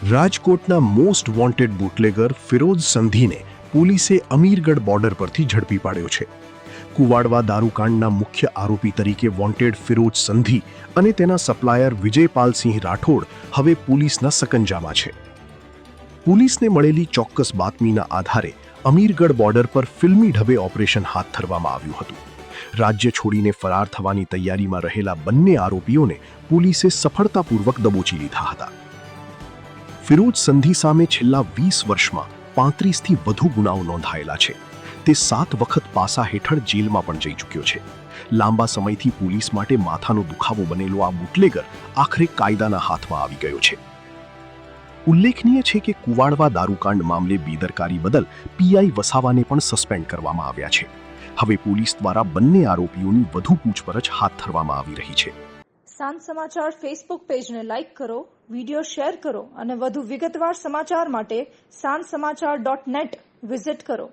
રાજકોટના most wanted bootlegger Firoz સંધીને પોલીસે Amirgadh border પરથી ઝડપી પાડ્યો છે. કુવાડવા દારૂકાંડના મુખ્ય આરોપી તરીકે વોન્ટેડ ફિરોઝ સંધી અને તેના સપ્લાયર વિજયપાલસિંહ રાઠોડ હવે પોલીસના સકંજામાં છે. પોલીસને મળેલી ચોક્કસ બાતમીના આધારે અમીરગઢ બોર્ડર પર ફિલ્મી ઢબે ઓપરેશન હાથ ધરવામાં આવ્યું હતું. રાજ્ય છોડીને ફરાર થવાની તૈયારીમાં રહેલા બંને આરોપીઓને પોલીસે સફળતાપૂર્વક દબોચી લીધા હતા. ફિરોઝ સંધી સામે છેલ્લા 20 વર્ષમાં 35થી વધુ ગુનાઓ નોંધાયેલા છે. તે 7 વખત પાસા હેઠળ જેલમાં પણ જઈ ચૂક્યો છે. લાંબા સમયથી પોલીસ માટે માથાનો દુખાવો બનેલો આ બુટલેગર આખરે કાયદાના હાથમાં આવી ગયો છે. ઉલ્લેખનીય છે કે કુવાડવા દારૂકાંડ મામલે બેદરકારી બદલ પીઆઈ વસાવાને પણ સસ્પેન્ડ કરવામાં આવ્યા છે. હવે પોલીસ દ્વારા બંને આરોપીઓની વધુ પૂછપરછ હાથ ધરવામાં આવી રહી છે. સાંજ સમાચાર ફેસબુક પેજને લાઇક કરો, વિડીયો શેર કરો અને વધુ વિગતવાર સમાચાર માટે sanssamachar.net વિઝિટ કરો.